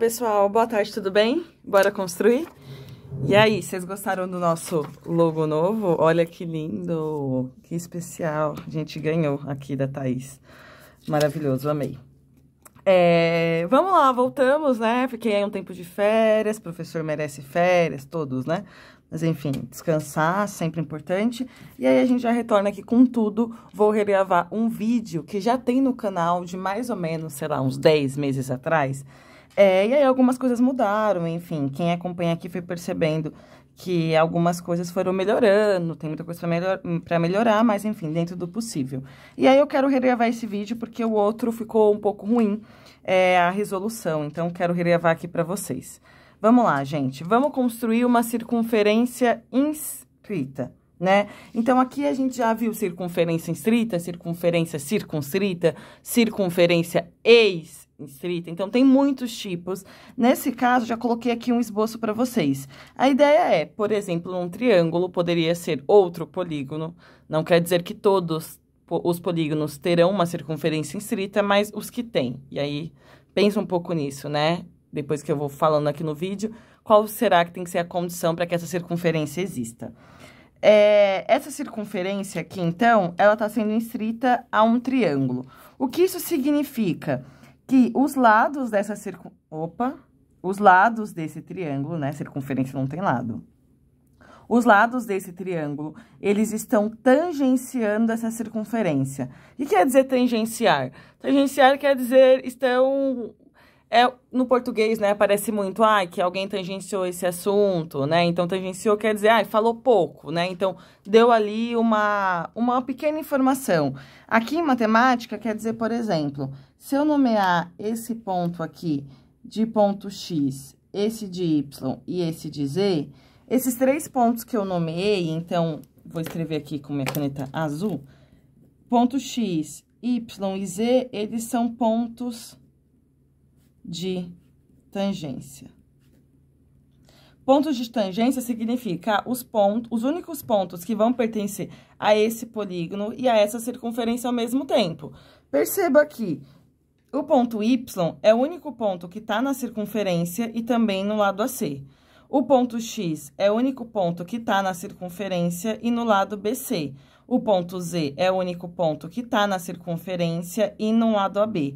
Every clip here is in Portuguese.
Pessoal, boa tarde, tudo bem? Bora construir? E aí, vocês gostaram do nosso logo novo? Olha que lindo, que especial. A gente ganhou aqui da Thaís. Maravilhoso, amei. Vamos lá, voltamos, né? Porque é um tempo de férias, o professor merece férias, todos, né? Mas enfim, descansar, sempre importante. E aí a gente já retorna aqui com tudo. Vou regravar um vídeo que já tem no canal de mais ou menos, sei lá, uns 10 meses atrás. E aí algumas coisas mudaram, enfim, quem acompanha aqui foi percebendo que algumas coisas foram melhorando, tem muita coisa pra melhorar, mas enfim, dentro do possível. E aí eu quero regravar esse vídeo porque o outro ficou um pouco ruim, a resolução, então quero regravar aqui pra vocês. Vamos lá, gente, vamos construir uma circunferência inscrita, né? Então, aqui a gente já viu circunferência inscrita, circunferência circunscrita, circunferência inscrita, então tem muitos tipos. Nesse caso, já coloquei aqui um esboço para vocês. A ideia é, por exemplo, um triângulo poderia ser outro polígono, não quer dizer que todos os polígonos terão uma circunferência inscrita, mas os que têm. E aí, pensa um pouco nisso, né? Depois que eu vou falando aqui no vídeo, qual será que tem que ser a condição para que essa circunferência exista? Essa circunferência aqui, então, ela está sendo inscrita a um triângulo. O que isso significa? Que os lados dessa os lados desse triângulo, né? Circunferência não tem lado. Os lados desse triângulo, eles estão tangenciando essa circunferência. O que quer dizer tangenciar? Tangenciar quer dizer estão... no português, né, aparece muito, que alguém tangenciou esse assunto, né? Então, tangenciou quer dizer, falou pouco, né? Então, deu ali uma pequena informação. Aqui em matemática, quer dizer, por exemplo, se eu nomear esse ponto aqui de ponto X, esse de Y e esse de Z, esses três pontos que eu nomeei, então, vou escrever aqui com minha caneta azul, ponto X, Y e Z, eles são pontos de tangência. Pontos de tangência significa os únicos pontos que vão pertencer a esse polígono e a essa circunferência ao mesmo tempo. Perceba que o ponto Y é o único ponto que está na circunferência e também no lado AC. O ponto X é o único ponto que está na circunferência e no lado BC. O ponto Z é o único ponto que está na circunferência e no lado AB.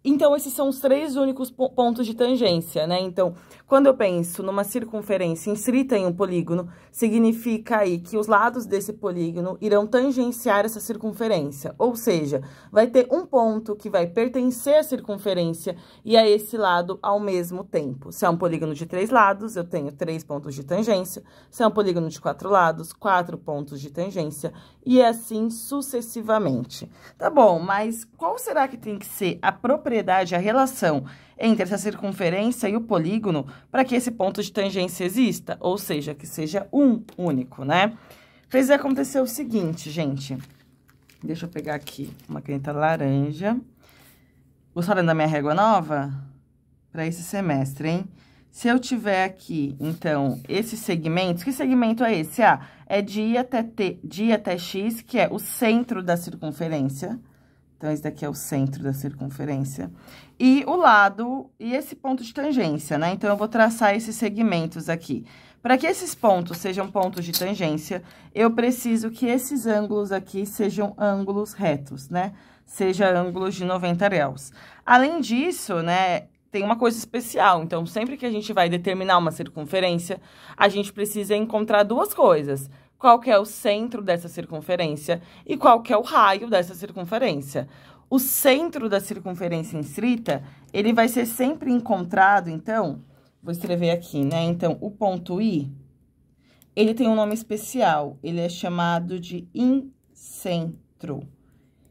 Então, esses são os três únicos pontos de tangência, né? Então, quando eu penso numa circunferência inscrita em um polígono, significa aí que os lados desse polígono irão tangenciar essa circunferência. Ou seja, vai ter um ponto que vai pertencer à circunferência e a esse lado ao mesmo tempo. Se é um polígono de 3 lados, eu tenho 3 pontos de tangência. Se é um polígono de 4 lados, 4 pontos de tangência. E assim sucessivamente. Tá bom, mas qual será que tem que ser a propriedade, a relação entre essa circunferência e o polígono para que esse ponto de tangência exista? Ou seja, que seja um único, né? Fez acontecer o seguinte, gente. Deixa eu pegar aqui uma caneta laranja. Gostaram da minha régua nova? Para esse semestre, hein? Se eu tiver aqui, então, esses segmentos, que segmento é esse? É de I até X, que é o centro da circunferência. Então, esse daqui é o centro da circunferência. E o lado, e esse ponto de tangência, né? Então, eu vou traçar esses segmentos aqui. Para que esses pontos sejam pontos de tangência, eu preciso que esses ângulos aqui sejam ângulos retos, né? Seja ângulos de 90 graus. Além disso, né, tem uma coisa especial. Então, sempre que a gente vai determinar uma circunferência, a gente precisa encontrar duas coisas. Qual que é o centro dessa circunferência e qual que é o raio dessa circunferência. O centro da circunferência inscrita, ele vai ser sempre encontrado, então, vou escrever aqui, né? Então, o ponto I, ele tem um nome especial, ele é chamado de incentro.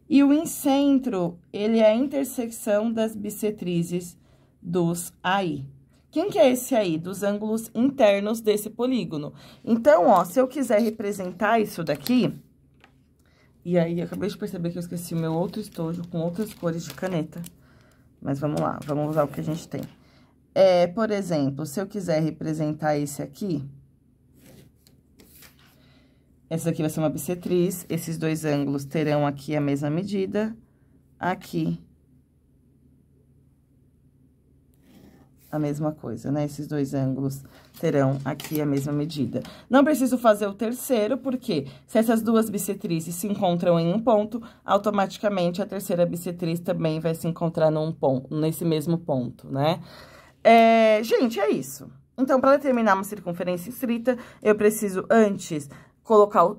E o incentro, ele é a intersecção das bissetrizes dos AI. Quem que é esse aí? Dos ângulos internos desse polígono. Então, ó, se eu quiser representar isso daqui... E aí, eu acabei de perceber que eu esqueci o meu outro estojo com outras cores de caneta. Mas vamos lá, vamos usar o que a gente tem. Por exemplo, se eu quiser representar esse aqui... Essa aqui vai ser uma bissetriz. Esses dois ângulos terão aqui a mesma medida. Aqui... a mesma coisa, né? Esses dois ângulos terão aqui a mesma medida. Não preciso fazer o terceiro, porque se essas duas bissetrizes se encontram em um ponto, automaticamente a terceira bissetriz também vai se encontrar nesse mesmo ponto, né? Gente, é isso. Então, para determinar uma circunferência estrita, eu preciso antes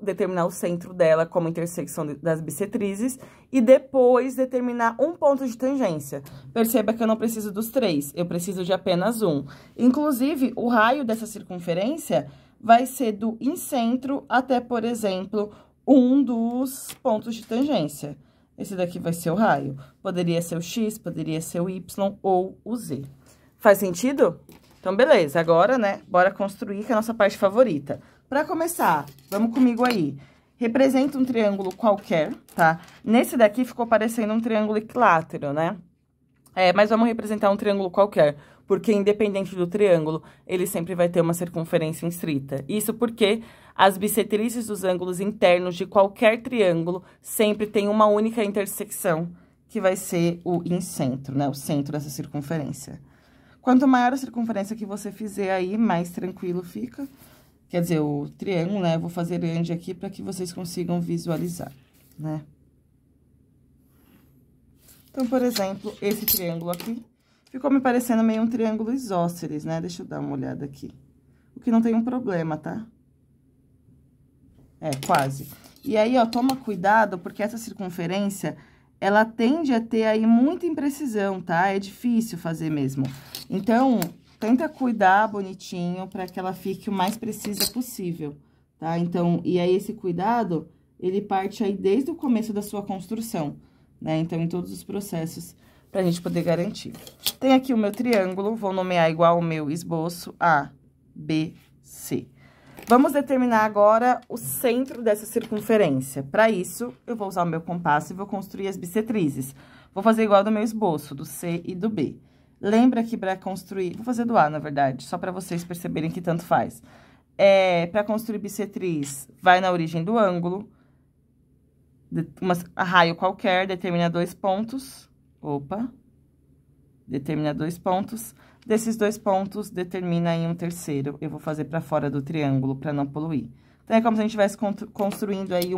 determinar o centro dela como intersecção das bissetrizes e depois determinar um ponto de tangência. Perceba que eu não preciso dos três, eu preciso de apenas um. Inclusive, o raio dessa circunferência vai ser do incentro até, por exemplo, um dos pontos de tangência. Esse daqui vai ser o raio. Poderia ser o X, poderia ser o Y ou o Z. Faz sentido? Então, beleza. Agora, né, bora construir, que é a nossa parte favorita. Para começar, vamos comigo aí. Representa um triângulo qualquer, tá? Nesse daqui ficou parecendo um triângulo equilátero, né? Mas vamos representar um triângulo qualquer, porque independente do triângulo, ele sempre vai ter uma circunferência estrita. Isso porque as bissetrizes dos ângulos internos de qualquer triângulo sempre tem uma única intersecção, que vai ser o incentro, né? O centro dessa circunferência. Quanto maior a circunferência que você fizer aí, mais tranquilo fica. Quer dizer, o triângulo, né? Eu vou fazer grande aqui para que vocês consigam visualizar, né? Então, por exemplo, esse triângulo aqui ficou me parecendo meio um triângulo isósceles, né? Deixa eu dar uma olhada aqui. O que não tem um problema, tá? Quase. E aí, ó, toma cuidado, porque essa circunferência, ela tende a ter aí muita imprecisão, tá? É difícil fazer mesmo. Então, tenta cuidar bonitinho para que ela fique o mais precisa possível, tá? Então, e aí esse cuidado, ele parte aí desde o começo da sua construção, né? Então, em todos os processos, pra gente poder garantir. Tem aqui o meu triângulo, vou nomear igual ao meu esboço, A, B, C. Vamos determinar agora o centro dessa circunferência. Para isso, eu vou usar o meu compasso e vou construir as bissetrizes. Vou fazer igual do meu esboço, do C e do B. Lembra que para construir... Vou fazer do A, na verdade, só para vocês perceberem que tanto faz. Para construir bissetriz, vai na origem do ângulo, raio qualquer, determina 2 pontos. Opa! Determina 2 pontos. Desses 2 pontos, determina em um terceiro. Eu vou fazer para fora do triângulo, para não poluir. Então, é como se a gente estivesse construindo aí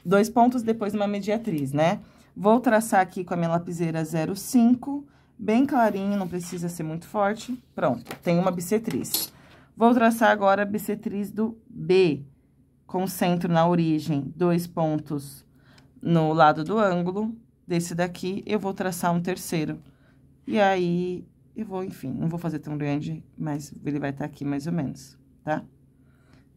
2 pontos, depois uma mediatriz, né? Vou traçar aqui com a minha lapiseira 0,5, bem clarinho, não precisa ser muito forte. Pronto, tem uma bissetriz. Vou traçar agora a bissetriz do B, com centro na origem, 2 pontos no lado do ângulo. Desse daqui, eu vou traçar um terceiro. E aí, eu vou, enfim, não vou fazer tão grande, mas ele vai estar aqui mais ou menos, tá?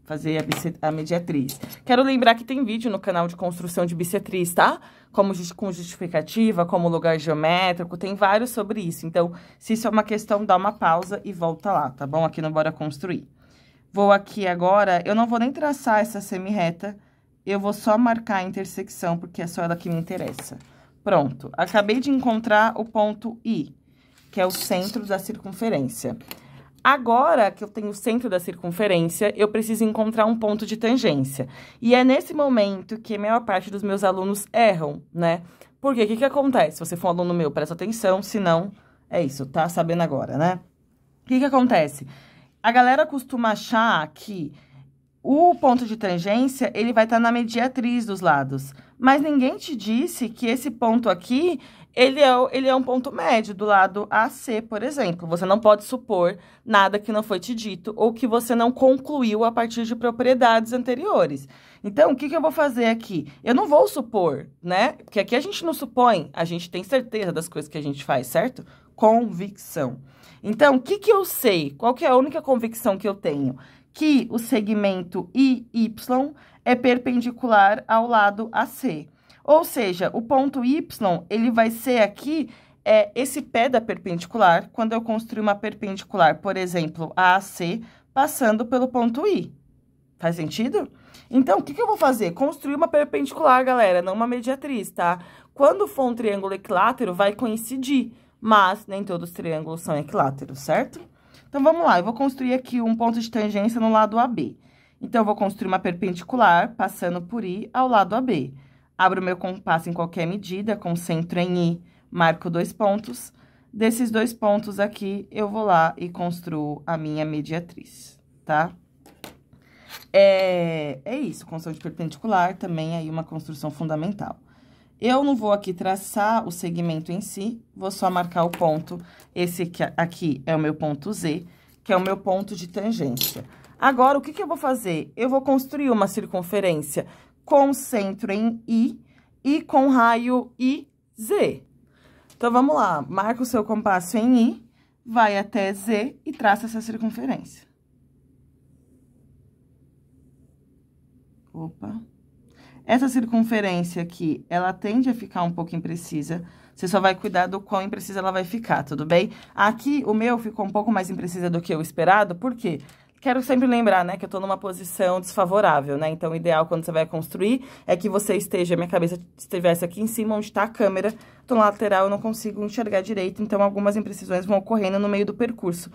Fazer a mediatriz. Quero lembrar que tem vídeo no canal de construção de bissetriz, tá? Com justificativa, como lugar geométrico, tem vários sobre isso. Então, se isso é uma questão, dá uma pausa e volta lá, tá bom? Aqui no Bora Construir. Vou aqui agora, eu não vou nem traçar essa semi-reta, eu vou só marcar a intersecção, porque é só ela que me interessa. Pronto, acabei de encontrar o ponto I, que é o centro da circunferência. Agora que eu tenho o centro da circunferência, eu preciso encontrar um ponto de tangência. E é nesse momento que a maior parte dos meus alunos erram, né? Porque o que acontece? Se você for um aluno meu, presta atenção, se não, é isso, tá sabendo agora, né? O que acontece? A galera costuma achar que o ponto de tangência, ele vai estar na mediatriz dos lados. Mas ninguém te disse que esse ponto aqui, ele é um ponto médio do lado AC, por exemplo. Você não pode supor nada que não foi te dito ou que você não concluiu a partir de propriedades anteriores. Então, o que eu vou fazer aqui? Eu não vou supor, né? Porque aqui a gente não supõe, a gente tem certeza das coisas que a gente faz, certo? Convicção. Então, o que eu sei? Qual que é a única convicção que eu tenho? Que o segmento IY é perpendicular ao lado AC. Ou seja, o ponto Y, ele vai ser aqui, esse pé da perpendicular, quando eu construir uma perpendicular, por exemplo, a AC, passando pelo ponto I. Faz sentido? Então, o que eu vou fazer? Construir uma perpendicular, galera, não uma mediatriz, tá? Quando for um triângulo equilátero, vai coincidir, mas nem todos os triângulos são equiláteros, certo? Então, vamos lá, eu vou construir aqui um ponto de tangência no lado AB. Então, eu vou construir uma perpendicular, passando por I, ao lado AB. Abro meu compasso em qualquer medida, com centro em I, marco 2 pontos. desses 2 pontos aqui, eu vou lá e construo a minha mediatriz, tá? É isso, construção de perpendicular, também aí uma construção fundamental. Eu não vou aqui traçar o segmento em si, vou só marcar o ponto. Esse aqui é o meu ponto Z, que é o meu ponto de tangência. Agora, o que eu vou fazer? Eu vou construir uma circunferência com centro em I e com raio IZ. Então, vamos lá. Marca o seu compasso em I, vai até Z e traça essa circunferência. Opa. Essa circunferência aqui, ela tende a ficar um pouco imprecisa. Você só vai cuidar do quão imprecisa ela vai ficar, tudo bem? Aqui, o meu ficou um pouco mais imprecisa do que o esperado, por quê? Quero sempre lembrar, né, que eu tô numa posição desfavorável, né? Então, o ideal quando você vai construir é que você esteja, minha cabeça estivesse aqui em cima, onde tá a câmera. Tô na lateral, eu não consigo enxergar direito, então algumas imprecisões vão ocorrendo no meio do percurso.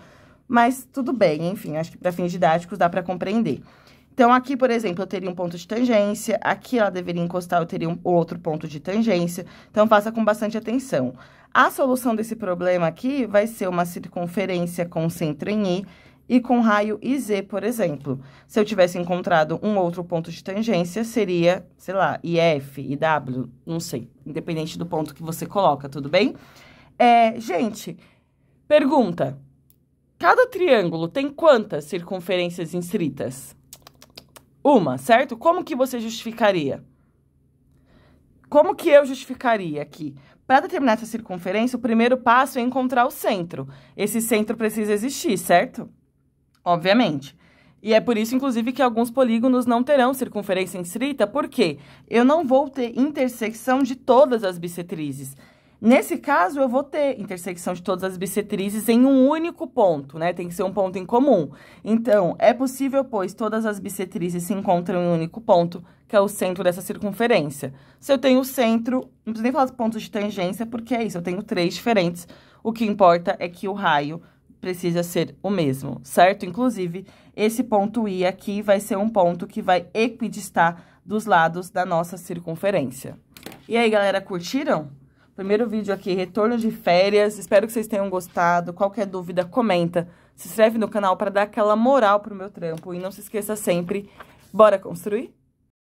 Mas tudo bem, enfim, acho que para fins didáticos dá para compreender. Então, aqui, por exemplo, eu teria um ponto de tangência, aqui ela deveria encostar, eu teria um outro ponto de tangência, então faça com bastante atenção. A solução desse problema aqui vai ser uma circunferência com centro em I e com raio IZ, por exemplo. Se eu tivesse encontrado um outro ponto de tangência, seria, sei lá, IF, IW, não sei, independente do ponto que você coloca, tudo bem? Gente, pergunta, cada triângulo tem quantas circunferências inscritas? Uma, certo? Como que você justificaria? Como que eu justificaria aqui? Para determinar essa circunferência, o primeiro passo é encontrar o centro. Esse centro precisa existir, certo? Obviamente. E é por isso, inclusive, que alguns polígonos não terão circunferência inscrita, porque eu não vou ter intersecção de todas as bissetrizes. Nesse caso, eu vou ter intersecção de todas as bissetrizes em um único ponto, né? Tem que ser um ponto em comum. Então, é possível, pois todas as bissetrizes se encontram em um único ponto, que é o centro dessa circunferência. Se eu tenho o centro, não preciso nem falar dos pontos de tangência, porque é isso, eu tenho 3 diferentes. O que importa é que o raio precisa ser o mesmo, certo? Inclusive, esse ponto I aqui vai ser um ponto que vai equidistar dos lados da nossa circunferência. E aí, galera, curtiram? Primeiro vídeo aqui, retorno de férias. Espero que vocês tenham gostado. Qualquer dúvida, comenta. Se inscreve no canal para dar aquela moral pro meu trampo. E não se esqueça sempre, bora construir?